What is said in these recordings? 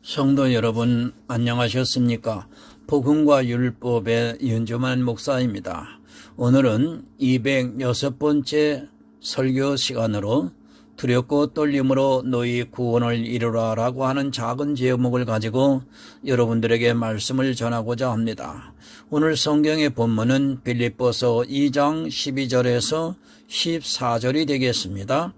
성도 여러분, 안녕하셨습니까? 복음과 율법의 윤주만 목사입니다. 오늘은 206번째 설교 시간으로 두렵고 떨림으로 너희 구원을 이루라 라고 하는 작은 제목을 가지고 여러분들에게 말씀을 전하고자 합니다. 오늘 성경의 본문은 빌립보서 2장 12절에서 14절이 되겠습니다.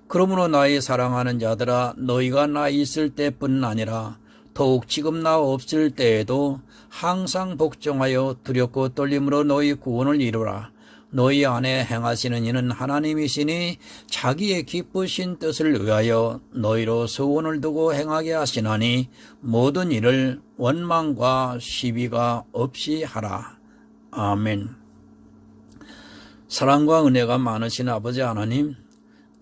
그러므로 나의 사랑하는 자들아, 너희가 나 있을 때뿐 아니라 더욱 지금 나 없을 때에도 항상 복종하여 두렵고 떨림으로 너희 구원을 이루라. 너희 안에 행하시는 이는 하나님이시니 자기의 기쁘신 뜻을 위하여 너희로 소원을 두고 행하게 하시나니 모든 일을 원망과 시비가 없이 하라. 아멘. 사랑과 은혜가 많으신 아버지 하나님,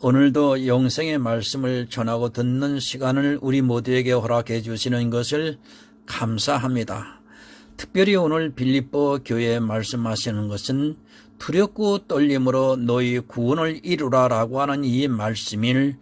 오늘도 영생의 말씀을 전하고 듣는 시간을 우리 모두에게 허락해 주시는 것을 감사합니다. 특별히 오늘 빌립보 교회에 말씀하시는 것은 두렵고 떨림으로 너희 구원을 이루라 라고 하는 이 말씀을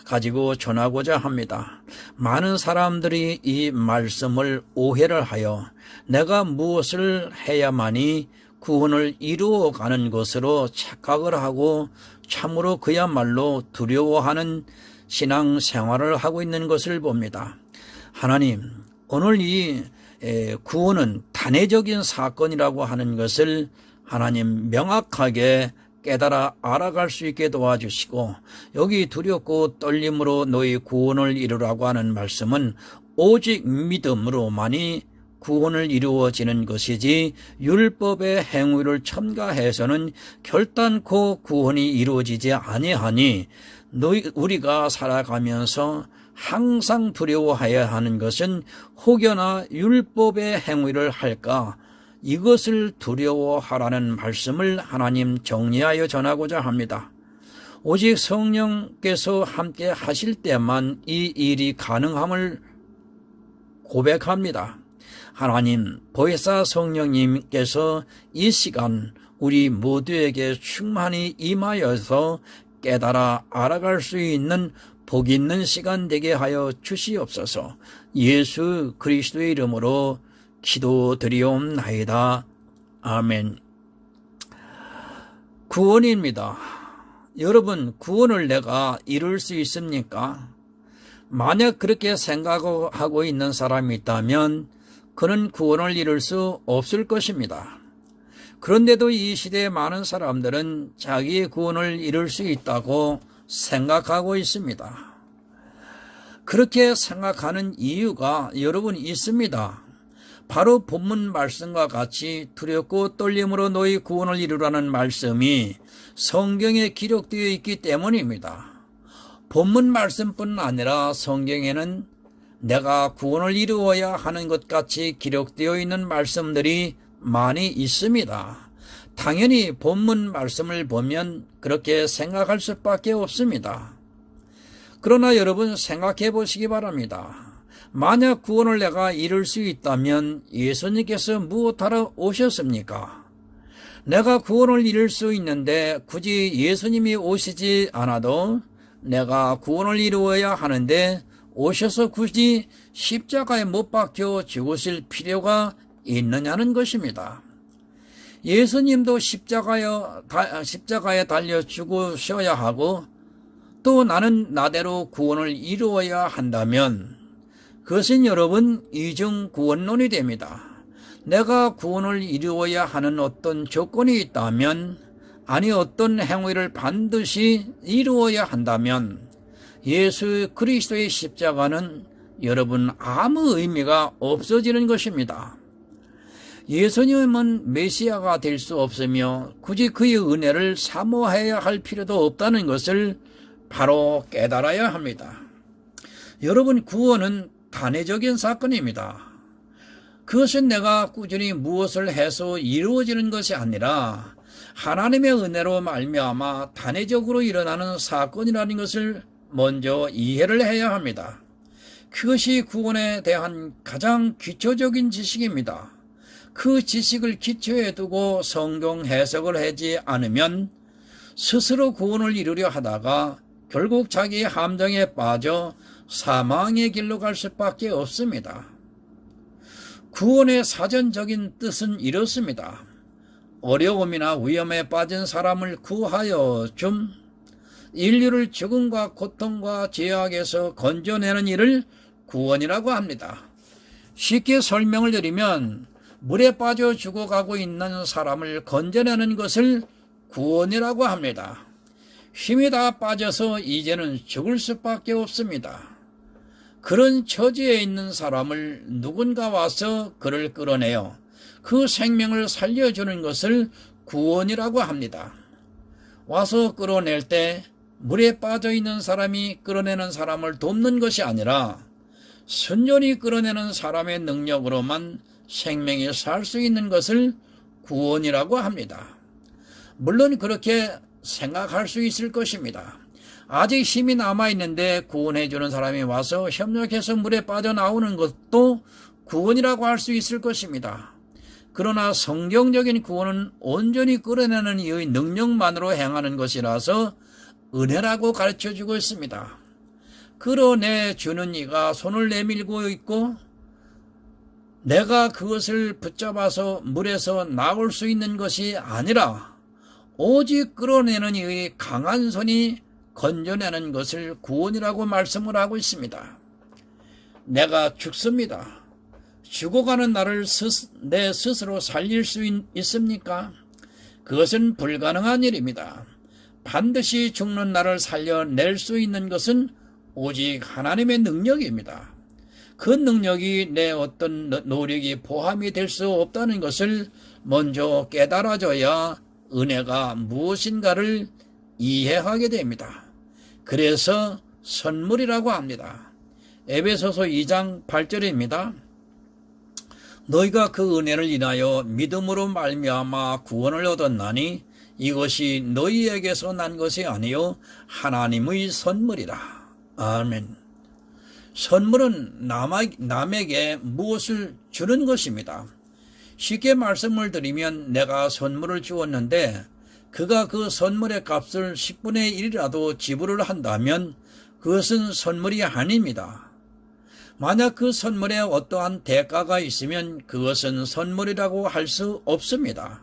가지고 전하고자 합니다. 많은 사람들이 이 말씀을 오해를 하여 내가 무엇을 해야만이 구원을 이루어가는 것으로 착각을 하고 참으로 그야말로 두려워하는 신앙생활을 하고 있는 것을 봅니다. 하나님, 오늘 이 구원은 단회적인 사건이라고 하는 것을 하나님 명확하게 깨달아 알아갈 수 있게 도와주시고, 여기 두렵고 떨림으로 너희 구원을 이루라고 하는 말씀은 오직 믿음으로만이 구원을 이루어지는 것이지 율법의 행위를 첨가해서는 결단코 구원이 이루어지지 아니하니, 우리가 살아가면서 항상 두려워해야 하는 것은 혹여나 율법의 행위를 할까, 이것을 두려워하라는 말씀을 하나님 정리하여 전하고자 합니다. 오직 성령께서 함께 하실 때만 이 일이 가능함을 고백합니다. 하나님, 보혜사 성령님께서 이 시간 우리 모두에게 충만히 임하여서 깨달아 알아갈 수 있는 복 있는 시간 되게 하여 주시옵소서. 예수 그리스도의 이름으로 기도드리옵나이다. 아멘. 구원입니다. 여러분, 구원을 내가 이룰 수 있습니까? 만약 그렇게 생각하고 있는 사람이 있다면 그는 구원을 이룰 수 없을 것입니다. 그런데도 이 시대의 많은 사람들은 자기의 구원을 이룰 수 있다고 생각하고 있습니다. 그렇게 생각하는 이유가 여러분 있습니다. 바로 본문 말씀과 같이 두렵고 떨림으로 너희 구원을 이루라는 말씀이 성경에 기록되어 있기 때문입니다. 본문 말씀뿐 아니라 성경에는 내가 구원을 이루어야 하는 것 같이 기록되어 있는 말씀들이 많이 있습니다. 당연히 본문 말씀을 보면 그렇게 생각할 수밖에 없습니다. 그러나 여러분, 생각해 보시기 바랍니다. 만약 구원을 내가 이룰 수 있다면 예수님께서 무엇하러 오셨습니까? 내가 구원을 이룰 수 있는데 굳이 예수님이 오시지 않아도 내가 구원을 이루어야 하는데 오셔서 굳이 십자가에 못 박혀 죽으실 필요가 있느냐는 것입니다. 예수님도 십자가에 달려 죽으셔야 하고 또 나는 나대로 구원을 이루어야 한다면 그것은 여러분 이중 구원론이 됩니다. 내가 구원을 이루어야 하는 어떤 조건이 있다면, 아니 어떤 행위를 반드시 이루어야 한다면 예수 그리스도의 십자가는 여러분 아무 의미가 없어지는 것입니다. 예수님은 메시아가 될 수 없으며 굳이 그의 은혜를 사모해야 할 필요도 없다는 것을 바로 깨달아야 합니다. 여러분, 구원은 단회적인 사건입니다. 그것은 내가 꾸준히 무엇을 해서 이루어지는 것이 아니라 하나님의 은혜로 말미암아 단회적으로 일어나는 사건이라는 것을 먼저 이해를 해야 합니다. 그것이 구원에 대한 가장 기초적인 지식입니다. 그 지식을 기초에 두고 성경 해석을 하지 않으면 스스로 구원을 이루려 하다가 결국 자기의 함정에 빠져 사망의 길로 갈 수밖에 없습니다. 구원의 사전적인 뜻은 이렇습니다. 어려움이나 위험에 빠진 사람을 구하여 줌, 인류를 죽음과 고통과 죄악에서 건져내는 일을 구원이라고 합니다. 쉽게 설명을 드리면 물에 빠져 죽어가고 있는 사람을 건져내는 것을 구원이라고 합니다. 힘이 다 빠져서 이제는 죽을 수밖에 없습니다. 그런 처지에 있는 사람을 누군가 와서 그를 끌어내어 그 생명을 살려주는 것을 구원이라고 합니다. 와서 끌어낼 때 물에 빠져 있는 사람이 끌어내는 사람을 돕는 것이 아니라 순전히 끌어내는 사람의 능력으로만 생명이 살 수 있는 것을 구원이라고 합니다. 물론 그렇게 생각할 수 있을 것입니다. 아직 힘이 남아있는데 구원해주는 사람이 와서 협력해서 물에 빠져나오는 것도 구원이라고 할 수 있을 것입니다. 그러나 성경적인 구원은 온전히 끌어내는 이의 능력만으로 행하는 것이라서 은혜라고 가르쳐주고 있습니다. 끌어내주는 이가 손을 내밀고 있고 내가 그것을 붙잡아서 물에서 나올 수 있는 것이 아니라 오직 끌어내는 이의 강한 손이 건져내는 것을 구원이라고 말씀을 하고 있습니다. 내가 죽습니다. 죽어가는 나를 내 스스로 살릴 수 있습니까? 그것은 불가능한 일입니다. 반드시 죽는 나를 살려낼 수 있는 것은 오직 하나님의 능력입니다. 그 능력이 내 어떤 노력이 포함이 될 수 없다는 것을 먼저 깨달아줘야 은혜가 무엇인가를 이해하게 됩니다. 그래서 선물이라고 합니다. 에베소서 2장 8절입니다. 너희가 그 은혜를 인하여 믿음으로 말미암아 구원을 얻었나니 이것이 너희에게서 난 것이 아니요 하나님의 선물이라. 아멘. 선물은 남에게 무엇을 주는 것입니다. 쉽게 말씀을 드리면 내가 선물을 주었는데 그가 그 선물의 값을 10분의 1이라도 지불을 한다면 그것은 선물이 아닙니다. 만약 그 선물에 어떠한 대가가 있으면 그것은 선물이라고 할 수 없습니다.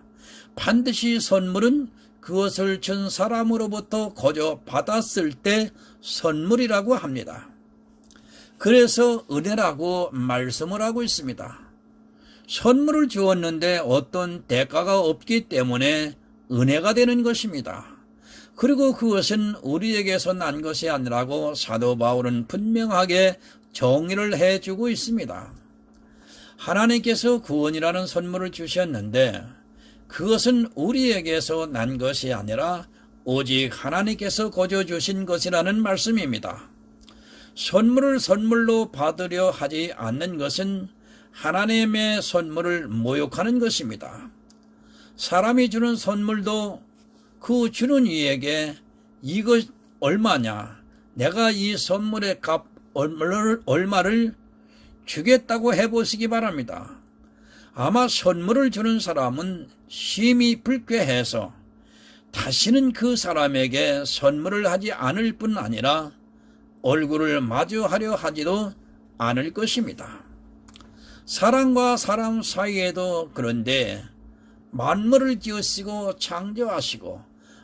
반드시 선물은 그것을 준 사람으로부터 거저 받았을 때 선물이라고 합니다. 그래서 은혜라고 말씀을 하고 있습니다. 선물을 주었는데 어떤 대가가 없기 때문에 은혜가 되는 것입니다. 그리고 그것은 우리에게서 난 것이 아니라고 사도 바울은 분명하게 정의를 해주고 있습니다. 하나님께서 구원이라는 선물을 주셨는데 그것은 우리에게서 난 것이 아니라 오직 하나님께서 거저 주신 것이라는 말씀입니다. 선물을 선물로 받으려 하지 않는 것은 하나님의 선물을 모욕하는 것입니다. 사람이 주는 선물도 그 주는 이에게 이것 얼마냐? 내가 이 선물의 값 얼마를 주겠다고 해보시기 바랍니다. 아마 선물을 주는 사람은 심히 불쾌해서 다시는 그 사람에게 선물을 하지 않을 뿐 아니라 얼굴을 마주하려 하지도 않을 것입니다. 사람과 사람 사이에도 그런데 만물을 지으시고 창조하시고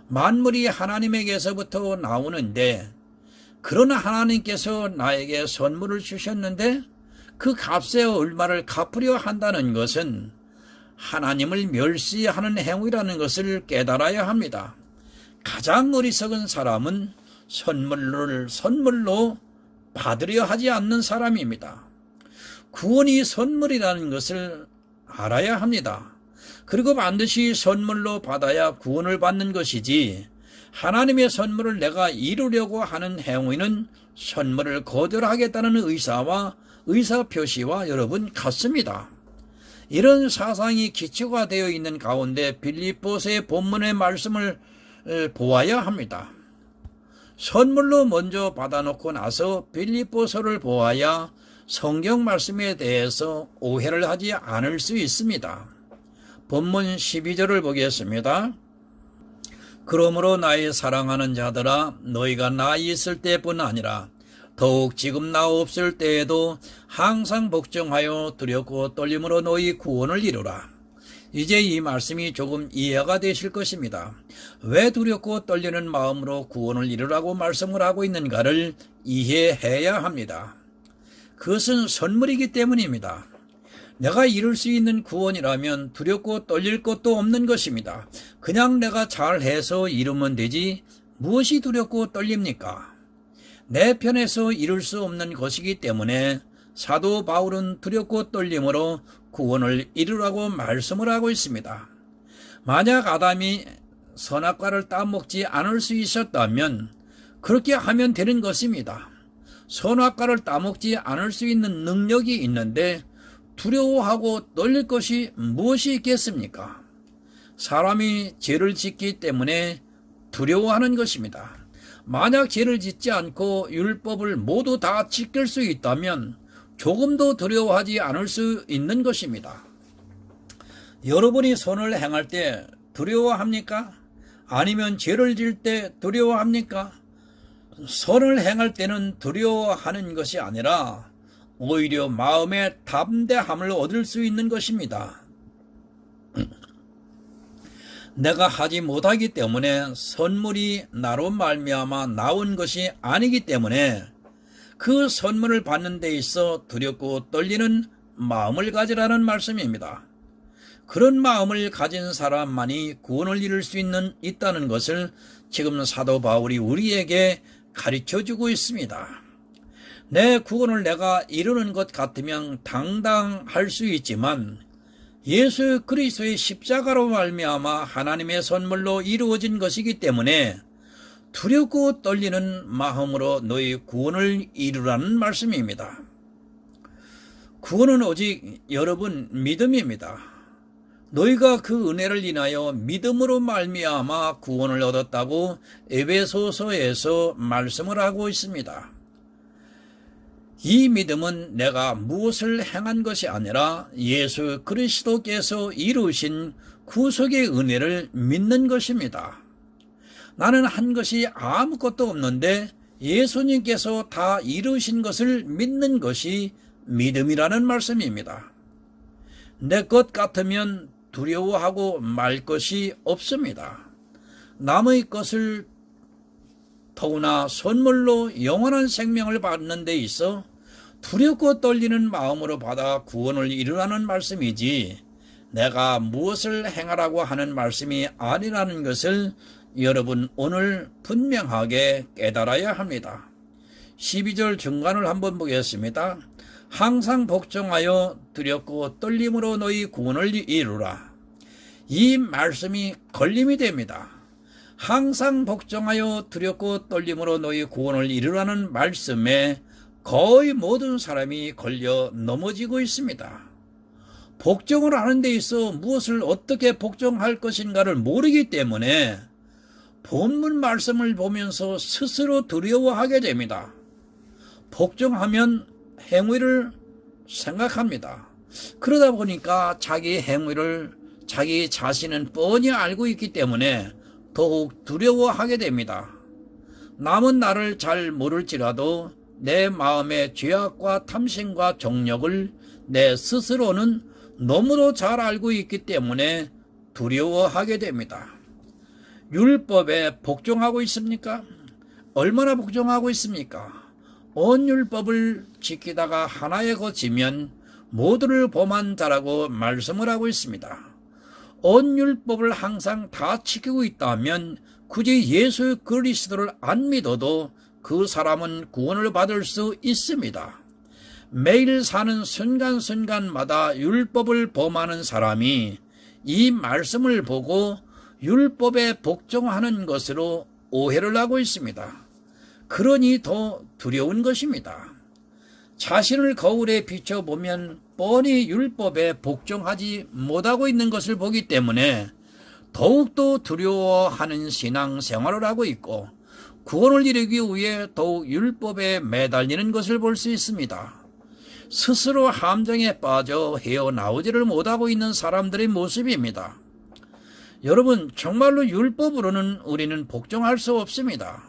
만물이 하나님에게서부터 나오는데 그러나 하나님께서 나에게 선물을 주셨는데 그 값의 얼마를 갚으려 한다는 것은 하나님을 멸시하는 행위라는 것을 깨달아야 합니다. 가장 어리석은 사람은 선물로 받으려 하지 않는 사람입니다. 구원이 선물이라는 것을 알아야 합니다. 그리고 반드시 선물로 받아야 구원을 받는 것이지 하나님의 선물을 내가 이루려고 하는 행위는 선물을 거절하겠다는 의사표시와 여러분 같습니다. 이런 사상이 기초가 되어 있는 가운데 빌립보서의 본문의 말씀을 보아야 합니다. 선물로 먼저 받아놓고 나서 빌립보서를 보아야 성경 말씀에 대해서 오해를 하지 않을 수 있습니다. 본문 12절을 보겠습니다. 그러므로 나의 사랑하는 자들아 너희가 나 있을 때뿐 아니라 더욱 지금 나 없을 때에도 항상 복종하여 두렵고 떨림으로 너희 구원을 이루라. 이제 이 말씀이 조금 이해가 되실 것입니다. 왜 두렵고 떨리는 마음으로 구원을 이루라고 말씀을 하고 있는가를 이해해야 합니다. 그것은 선물이기 때문입니다. 내가 이룰 수 있는 구원이라면 두렵고 떨릴 것도 없는 것입니다. 그냥 내가 잘해서 이루면 되지 무엇이 두렵고 떨립니까? 내 편에서 이룰 수 없는 것이기 때문에 사도 바울은 두렵고 떨림으로 구원을 이루라고 말씀을 하고 있습니다. 만약 아담이 선악과를 따먹지 않을 수 있었다면 그렇게 하면 되는 것입니다. 선악과를 따먹지 않을 수 있는 능력이 있는데 두려워하고 떨릴 것이 무엇이 있겠습니까? 사람이 죄를 짓기 때문에 두려워하는 것입니다. 만약 죄를 짓지 않고 율법을 모두 다 지킬 수 있다면 조금도 두려워하지 않을 수 있는 것입니다. 여러분이 선을 행할 때 두려워합니까? 아니면 죄를 지을 때 두려워합니까? 선을 행할 때는 두려워하는 것이 아니라 오히려 마음의 담대함을 얻을 수 있는 것입니다. 내가 하지 못하기 때문에 선물이 나로 말미암아 나온 것이 아니기 때문에 그 선물을 받는 데 있어 두렵고 떨리는 마음을 가지라는 말씀입니다. 그런 마음을 가진 사람만이 구원을 이룰 수 있다는 것을 지금 사도 바울이 우리에게 가르쳐주고 있습니다. 내 구원을 내가 이루는 것 같으면 당당할 수 있지만 예수 그리스도의 십자가로 말미암아 하나님의 선물로 이루어진 것이기 때문에 두렵고 떨리는 마음으로 너희 구원을 이루라는 말씀입니다. 구원은 오직 여러분 믿음입니다. 너희가 그 은혜를 인하여 믿음으로 말미암아 구원을 얻었다고 에베소서에서 말씀을 하고 있습니다. 이 믿음은 내가 무엇을 행한 것이 아니라 예수 그리스도께서 이루신 구속의 은혜를 믿는 것입니다. 나는 한 것이 아무것도 없는데 예수님께서 다 이루신 것을 믿는 것이 믿음이라는 말씀입니다. 내 것 같으면 두려워하고 말 것이 없습니다. 남의 것을 더구나 선물로 영원한 생명을 받는 데 있어 두렵고 떨리는 마음으로 받아 구원을 이루라는 말씀이지 내가 무엇을 행하라고 하는 말씀이 아니라는 것을 여러분 오늘 분명하게 깨달아야 합니다. 12절 중간을 한번 보겠습니다. 항상 복종하여 두렵고 떨림으로 너희 구원을 이루라. 이 말씀이 걸림이 됩니다. 항상 복종하여 두렵고 떨림으로 너희 구원을 이루라는 말씀에 거의 모든 사람이 걸려 넘어지고 있습니다. 복종을 하는 데 있어 무엇을 어떻게 복종할 것인가를 모르기 때문에 본문 말씀을 보면서 스스로 두려워하게 됩니다. 복종하면 행위를 생각합니다. 그러다 보니까 자기 행위를 자기 자신은 뻔히 알고 있기 때문에 더욱 두려워하게 됩니다. 남은 나를 잘 모를지라도 내 마음의 죄악과 탐심과 정욕을 내 스스로는 너무도 잘 알고 있기 때문에 두려워하게 됩니다. 율법에 복종하고 있습니까? 얼마나 복종하고 있습니까? 온 율법을 지키다가 하나에 거치면 모두를 범한 자라고 말씀을 하고 있습니다. 온 율법을 항상 다 지키고 있다면 굳이 예수 그리스도를 안 믿어도 그 사람은 구원을 받을 수 있습니다. 매일 사는 순간순간마다 율법을 범하는 사람이 이 말씀을 보고 율법에 복종하는 것으로 오해를 하고 있습니다. 그러니 더 두려운 것입니다. 자신을 거울에 비춰보면 뻔히 율법에 복종하지 못하고 있는 것을 보기 때문에 더욱더 두려워하는 신앙생활을 하고 있고 구원을 이루기 위해 더욱 율법에 매달리는 것을 볼 수 있습니다. 스스로 함정에 빠져 헤어나오지를 못하고 있는 사람들의 모습입니다. 여러분, 정말로 율법으로는 우리는 복종할 수 없습니다.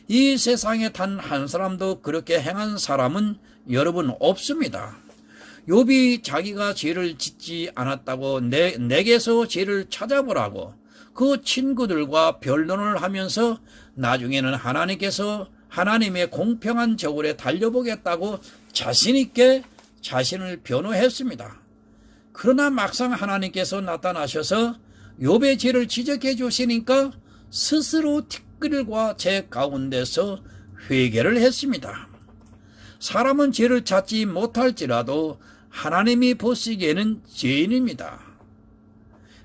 이 세상에 단 한 사람도 그렇게 행한 사람은 여러분 없습니다. 욥이 자기가 죄를 짓지 않았다고 내게서 죄를 찾아보라고 그 친구들과 변론을 하면서 나중에는 하나님께서 하나님의 공평한 저울에 달려보겠다고 자신있게 자신을 변호했습니다. 그러나 막상 하나님께서 나타나셔서 욥의 죄를 지적해 주시니까 스스로 티끌과 제 가운데서 회개를 했습니다. 사람은 죄를 찾지 못할지라도 하나님이 보시기에는 죄인입니다.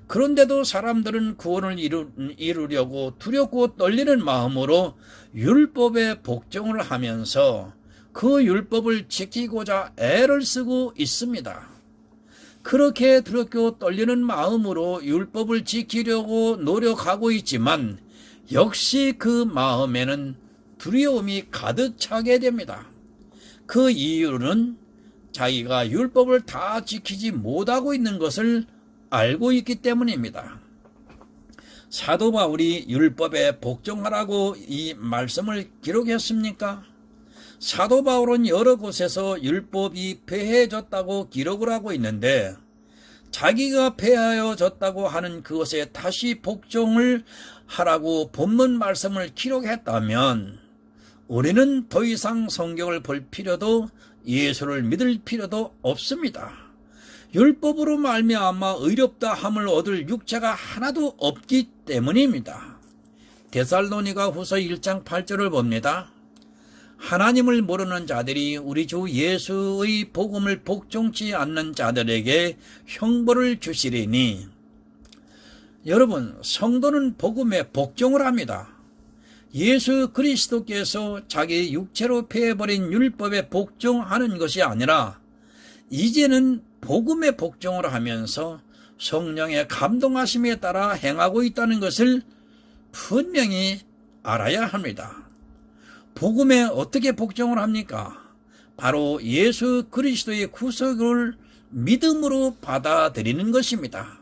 그런데도 사람들은 구원을 이루려고 두렵고 떨리는 마음으로 율법에 복종을 하면서 그 율법을 지키고자 애를 쓰고 있습니다. 그렇게 두렵고 떨리는 마음으로 율법을 지키려고 노력하고 있지만 역시 그 마음에는 두려움이 가득 차게 됩니다. 그 이유는 자기가 율법을 다 지키지 못하고 있는 것을 알고 있기 때문입니다. 사도 바울이 율법에 복종하라고 이 말씀을 기록했습니까? 사도 바울은 여러 곳에서 율법이 폐해졌다고 기록을 하고 있는데 자기가 폐하여졌다고 하는 그것에 다시 복종을 하라고 본문 말씀을 기록했다면 우리는 더 이상 성경을 볼 필요도 예수를 믿을 필요도 없습니다. 율법으로 말미암아 의롭다 함을 얻을 육체가 하나도 없기 때문입니다. 데살로니가 후서 1장 8절을 봅니다. 하나님을 모르는 자들이 우리 주 예수의 복음을 복종치 않는 자들에게 형벌을 주시리니. 여러분, 성도는 복음에 복종을 합니다. 예수 그리스도께서 자기 육체로 폐해버린 율법에 복종하는 것이 아니라 이제는 복음에 복종을 하면서 성령의 감동하심에 따라 행하고 있다는 것을 분명히 알아야 합니다. 복음에 어떻게 복종을 합니까? 바로 예수 그리스도의 구속을 믿음으로 받아들이는 것입니다.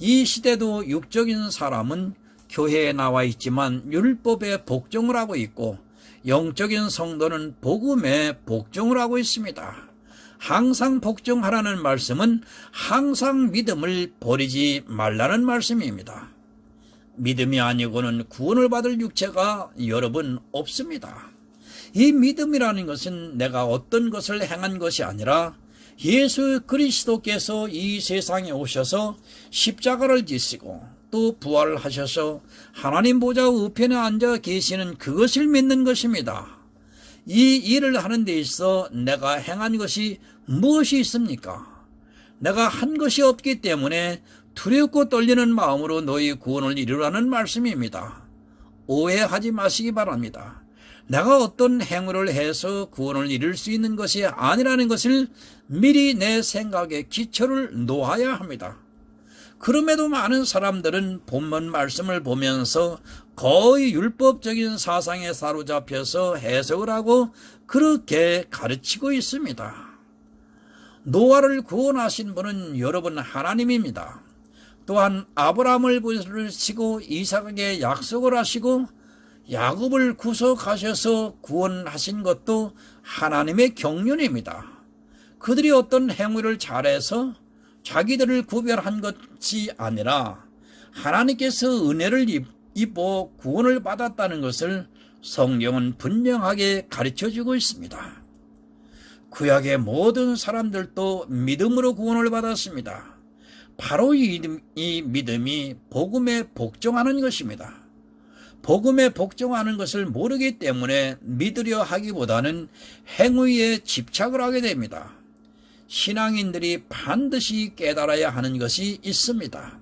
이 시대도 육적인 사람은 교회에 나와 있지만 율법에 복종을 하고 있고 영적인 성도는 복음에 복종을 하고 있습니다. 항상 복종하라는 말씀은 항상 믿음을 버리지 말라는 말씀입니다. 믿음이 아니고는 구원을 받을 육체가 여러분 없습니다. 이 믿음이라는 것은 내가 어떤 것을 행한 것이 아니라 예수 그리스도께서 이 세상에 오셔서 십자가를 지시고 또 부활하셔서 하나님 보좌 우편에 앉아 계시는 그것을 믿는 것입니다. 이 일을 하는 데 있어 내가 행한 것이 무엇이 있습니까? 내가 한 것이 없기 때문에 두렵고 떨리는 마음으로 너희 구원을 이루라는 말씀입니다. 오해하지 마시기 바랍니다. 내가 어떤 행위를 해서 구원을 이룰 수 있는 것이 아니라는 것을 미리 내 생각에 기초를 놓아야 합니다. 그럼에도 많은 사람들은 본문 말씀을 보면서 거의 율법적인 사상에 사로잡혀서 해석을 하고 그렇게 가르치고 있습니다. 노아를 구원하신 분은 여러분 하나님입니다. 또한 아브라함을 부르시고 이삭에게 약속을 하시고 야곱을 구속하셔서 구원하신 것도 하나님의 경륜입니다. 그들이 어떤 행위를 잘해서 자기들을 구별한 것이 아니라 하나님께서 은혜를 입어 구원을 받았다는 것을 성경은 분명하게 가르쳐주고 있습니다. 구약의 모든 사람들도 믿음으로 구원을 받았습니다. 바로 이 믿음이 복음에 복종하는 것입니다. 복음에 복종하는 것을 모르기 때문에 믿으려 하기보다는 행위에 집착을 하게 됩니다. 신앙인들이 반드시 깨달아야 하는 것이 있습니다.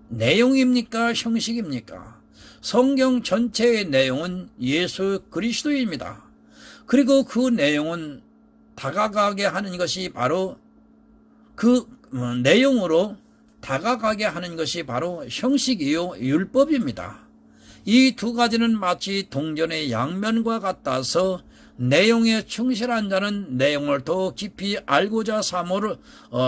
내용입니까? 형식입니까? 성경 전체의 내용은 예수 그리스도입니다. 그리고 그 내용은 다가가게 하는 것이 바로 그 내용으로 다가가게 하는 것이 바로 형식이요 율법입니다. 이 두 가지는 마치 동전의 양면과 같아서 내용에 충실한 자는 내용을 더 깊이 알고자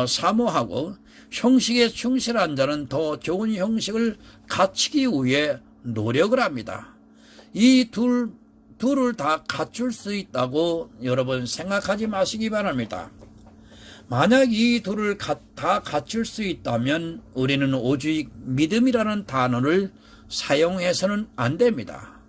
사모하고 형식에 충실한 자는 더 좋은 형식을 갖추기 위해 노력을 합니다. 이 두 둘을 다 갖출 수 있다고 여러분 생각하지 마시기 바랍니다. 만약 이 둘을 다 갖출 수 있다면 우리는 오직 믿음이라는 단어를 사용해서는 안 됩니다.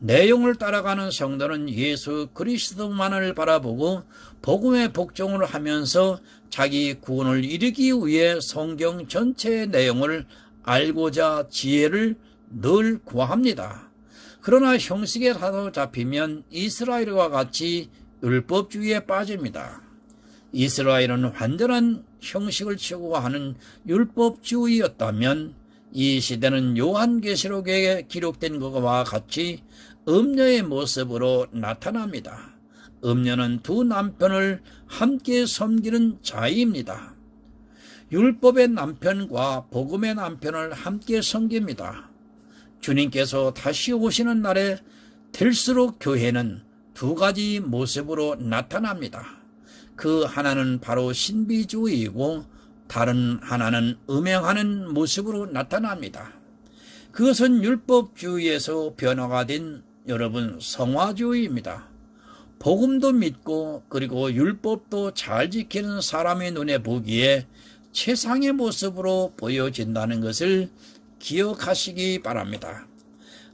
내용을 따라가는 성도는 예수 그리스도만을 바라보고 복음의 복종을 하면서 자기 구원을 이루기 위해 성경 전체의 내용을 알고자 지혜를 늘 구합니다. 그러나 형식에 사로잡히면 이스라엘과 같이 율법주의에 빠집니다. 이스라엘은 완전한 형식을 추구하는 율법주의였다면 이 시대는 요한계시록에 기록된 것과 같이 음녀의 모습으로 나타납니다. 음녀는 두 남편을 함께 섬기는 자입니다. 율법의 남편과 복음의 남편을 함께 섬깁니다. 주님께서 다시 오시는 날에 될수록 교회는 두 가지 모습으로 나타납니다. 그 하나는 바로 신비주의이고 다른 하나는 음행하는 모습으로 나타납니다. 그것은 율법주의에서 변화가 된 여러분 성화주의입니다. 복음도 믿고 그리고 율법도 잘 지키는 사람의 눈에 보기에 최상의 모습으로 보여진다는 것을 기억하시기 바랍니다.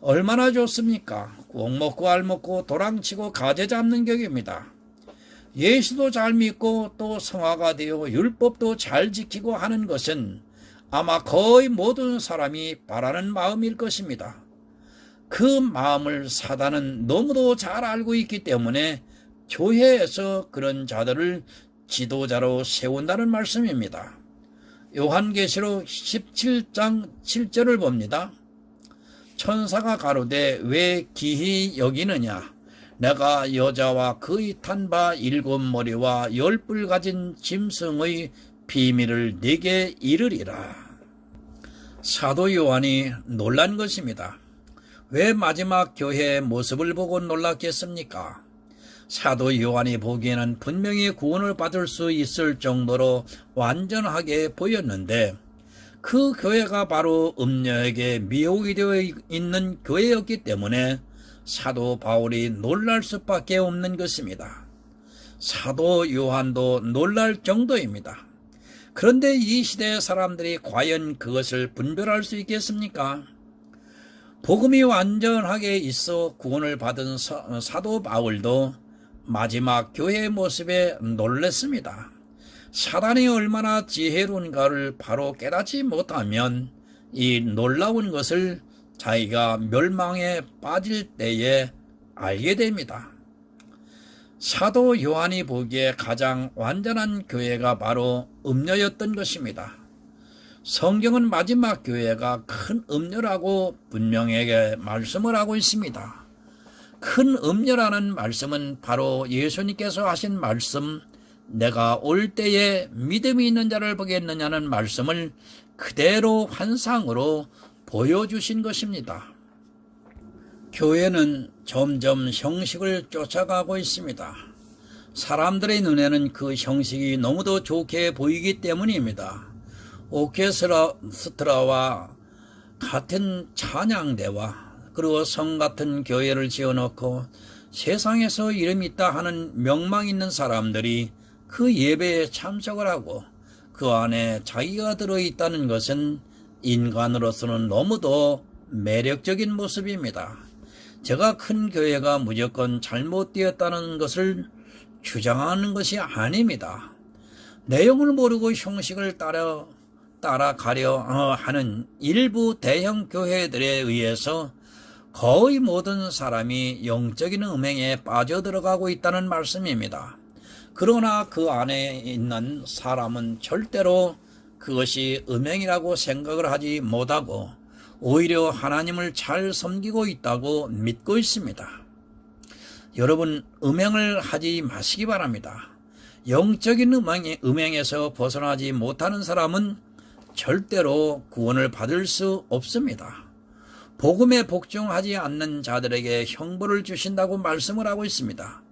얼마나 좋습니까? 꼭 먹고 알 먹고 도랑치고 가재 잡는 격입니다. 예수도 잘 믿고 또 성화가 되어 율법도 잘 지키고 하는 것은 아마 거의 모든 사람이 바라는 마음일 것입니다. 그 마음을 사단은 너무도 잘 알고 있기 때문에 교회에서 그런 자들을 지도자로 세운다는 말씀입니다. 요한계시록 17장 7절을 봅니다. 천사가 가로되 왜 기히 여기느냐? 내가 여자와 그의 탄 바 7머리와 10뿔 가진 짐승의 비밀을 네게 이르리라. 사도 요한이 놀란 것입니다. 왜 마지막 교회의 모습을 보고 놀랐겠습니까? 사도 요한이 보기에는 분명히 구원을 받을 수 있을 정도로 완전하게 보였는데 그 교회가 바로 음녀에게 미혹이 되어 있는 교회였기 때문에 사도 바울이 놀랄 수밖에 없는 것입니다. 사도 요한도 놀랄 정도입니다. 그런데 이 시대의 사람들이 과연 그것을 분별할 수 있겠습니까? 복음이 완전하게 있어 구원을 받은 사도 바울도 마지막 교회의 모습에 놀랐습니다. 사단이 얼마나 지혜로운가를 바로 깨닫지 못하면 이 놀라운 것을 자기가 멸망에 빠질 때에 알게 됩니다. 사도 요한이 보기에 가장 완전한 교회가 바로 음녀였던 것입니다. 성경은 마지막 교회가 큰 음녀라고 분명하게 말씀을 하고 있습니다. 큰 음녀라는 말씀은 바로 예수님께서 하신 말씀, 내가 올 때에 믿음이 있는 자를 보겠느냐는 말씀을 그대로 환상으로 보여주신 것입니다. 교회는 점점 형식을 쫓아가고 있습니다. 사람들의 눈에는 그 형식이 너무도 좋게 보이기 때문입니다. 오케스트라와 같은 찬양대와 그리고 성 같은 교회를 지어놓고 세상에서 이름이 있다 하는 명망 있는 사람들이 그 예배에 참석을 하고 그 안에 자기가 들어있다는 것은 인간으로서는 너무도 매력적인 모습입니다. 제가 큰 교회가 무조건 잘못되었다는 것을 주장하는 것이 아닙니다. 내용을 모르고 형식을 따라가려 하는 일부 대형 교회들에 의해서 거의 모든 사람이 영적인 음행에 빠져들어가고 있다는 말씀입니다. 그러나 그 안에 있는 사람은 절대로 그것이 음행이라고 생각을 하지 못하고 오히려 하나님을 잘 섬기고 있다고 믿고 있습니다. 여러분, 음행을 하지 마시기 바랍니다. 영적인 음행에서 벗어나지 못하는 사람은 절대로 구원을 받을 수 없습니다. 복음에 복종하지 않는 자들에게 형벌을 주신다고 말씀을 하고 있습니다.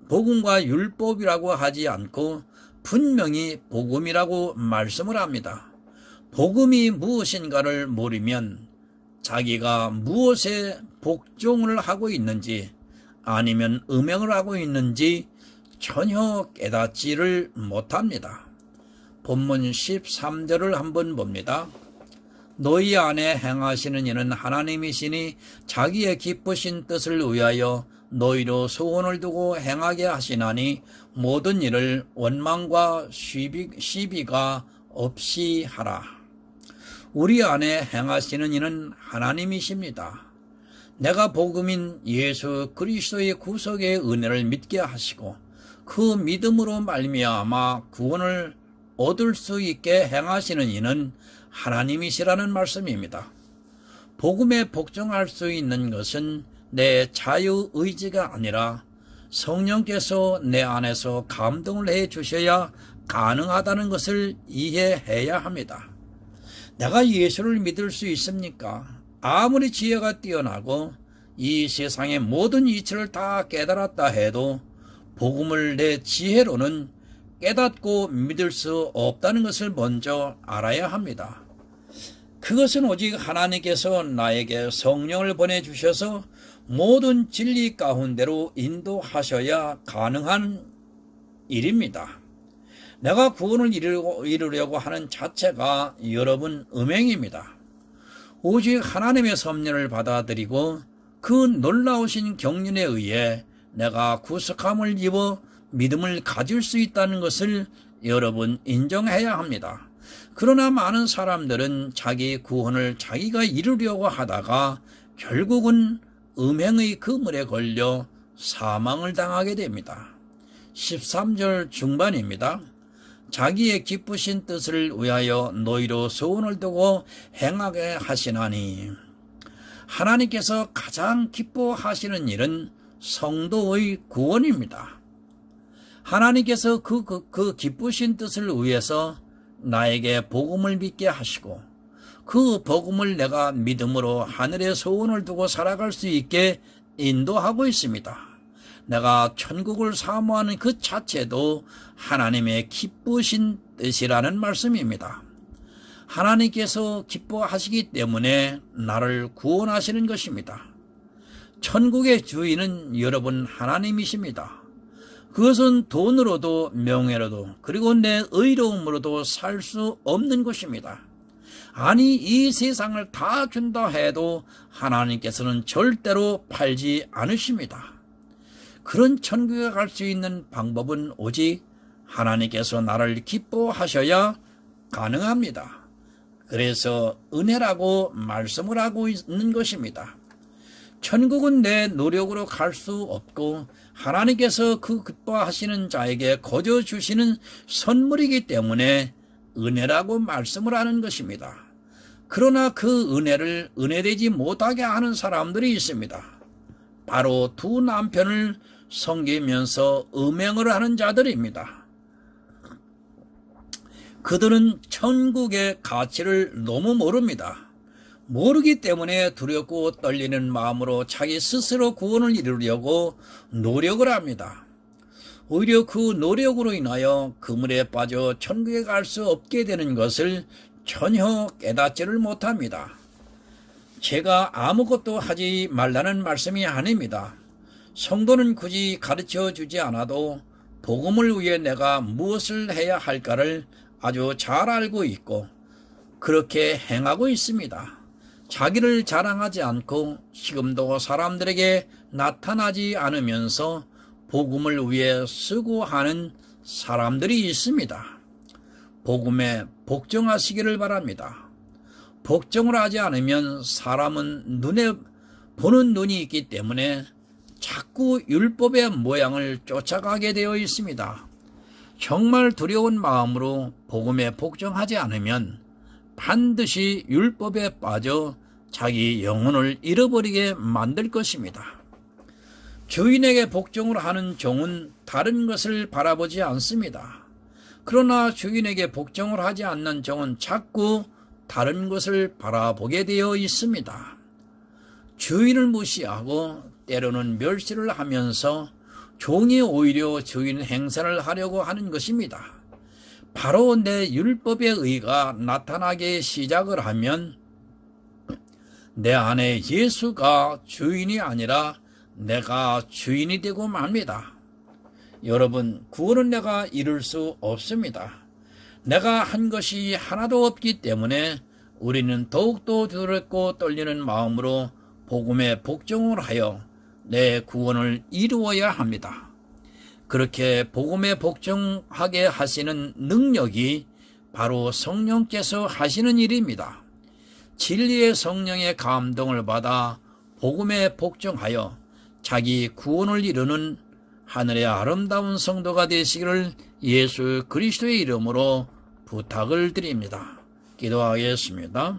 복음과 율법이라고 하지 않고 분명히 복음이라고 말씀을 합니다. 복음이 무엇인가를 모르면 자기가 무엇에 복종을 하고 있는지 아니면 음행을 하고 있는지 전혀 깨닫지를 못합니다. 본문 13절을 한번 봅니다. 너희 안에 행하시는 이는 하나님이시니 자기의 기쁘신 뜻을 위하여 너희로 소원을 두고 행하게 하시나니 모든 일을 원망과 시비가 없이 하라. 우리 안에 행하시는 이는 하나님이십니다. 내가 복음인 예수 그리스도의 구속의 은혜를 믿게 하시고 그 믿음으로 말미암아 구원을 얻을 수 있게 행하시는 이는 하나님이시라는 말씀입니다. 복음에 복종할 수 있는 것은 내 자유의지가 아니라 성령께서 내 안에서 감동을 해 주셔야 가능하다는 것을 이해해야 합니다. 내가 예수를 믿을 수 있습니까? 아무리 지혜가 뛰어나고 이 세상의 모든 이치를 다 깨달았다 해도 복음을 내 지혜로는 깨닫고 믿을 수 없다는 것을 먼저 알아야 합니다. 그것은 오직 하나님께서 나에게 성령을 보내주셔서 모든 진리 가운데로 인도하셔야 가능한 일입니다. 내가 구원을 이루려고 하는 자체가 여러분 음행입니다. 오직 하나님의 섭리를 받아들이고 그 놀라우신 경륜에 의해 내가 구속함을 입어 믿음을 가질 수 있다는 것을 여러분 인정해야 합니다. 그러나 많은 사람들은 자기 구원을 자기가 이루려고 하다가 결국은 음행의 그물에 걸려 사망을 당하게 됩니다. 13절 중반입니다. 자기의 기쁘신 뜻을 위하여 너희로 소원을 두고 행하게 하시나니 하나님께서 가장 기뻐하시는 일은 성도의 구원입니다. 하나님께서 그 기쁘신 뜻을 위해서 나에게 복음을 믿게 하시고 그 복음을 내가 믿음으로 하늘에 소원을 두고 살아갈 수 있게 인도하고 있습니다. 내가 천국을 사모하는 그 자체도 하나님의 기쁘신 뜻이라는 말씀입니다. 하나님께서 기뻐하시기 때문에 나를 구원하시는 것입니다. 천국의 주인은 여러분 하나님이십니다. 그것은 돈으로도 명예로도 그리고 내 의로움으로도 살 수 없는 것입니다. 아니 이 세상을 다 준다 해도 하나님께서는 절대로 팔지 않으십니다. 그런 천국에 갈 수 있는 방법은 오직 하나님께서 나를 기뻐하셔야 가능합니다. 그래서 은혜라고 말씀을 하고 있는 것입니다. 천국은 내 노력으로 갈 수 없고 하나님께서 그 기뻐하시는 자에게 거저 주시는 선물이기 때문에 은혜라고 말씀을 하는 것입니다. 그러나 그 은혜를 은혜되지 못하게 하는 사람들이 있습니다. 바로 두 남편을 섬기면서 음행을 하는 자들입니다. 그들은 천국의 가치를 너무 모릅니다. 모르기 때문에 두렵고 떨리는 마음으로 자기 스스로 구원을 이루려고 노력을 합니다. 오히려 그 노력으로 인하여 그물에 빠져 천국에 갈 수 없게 되는 것을 전혀 깨닫지를 못합니다. 제가 아무것도 하지 말라는 말씀이 아닙니다. 성도는 굳이 가르쳐 주지 않아도 복음을 위해 내가 무엇을 해야 할까를 아주 잘 알고 있고 그렇게 행하고 있습니다. 자기를 자랑하지 않고 지금도 사람들에게 나타나지 않으면서 복음을 위해 수고하는 사람들이 있습니다. 복음에 복종하시기를 바랍니다. 복종을 하지 않으면 사람은 눈에 보는 눈이 있기 때문에 자꾸 율법의 모양을 쫓아가게 되어 있습니다. 정말 두려운 마음으로 복음에 복종하지 않으면 반드시 율법에 빠져 자기 영혼을 잃어버리게 만들 것입니다. 주인에게 복종을 하는 종은 다른 것을 바라보지 않습니다. 그러나 주인에게 복종을 하지 않는 종은 자꾸 다른 것을 바라보게 되어 있습니다. 주인을 무시하고 때로는 멸시를 하면서 종이 오히려 주인 행세를 하려고 하는 것입니다. 바로 내 율법의 의가 나타나기 시작을 하면 내 안에 예수가 주인이 아니라 내가 주인이 되고 맙니다. 여러분, 구원은 내가 이룰 수 없습니다. 내가 한 것이 하나도 없기 때문에 우리는 더욱더 두렵고 떨리는 마음으로 복음에 복종을 하여 내 구원을 이루어야 합니다. 그렇게 복음에 복종하게 하시는 능력이 바로 성령께서 하시는 일입니다. 진리의 성령의 감동을 받아 복음에 복종하여 자기 구원을 이루는 하늘의 아름다운 성도가 되시기를 예수 그리스도의 이름으로 부탁을 드립니다. 기도하겠습니다.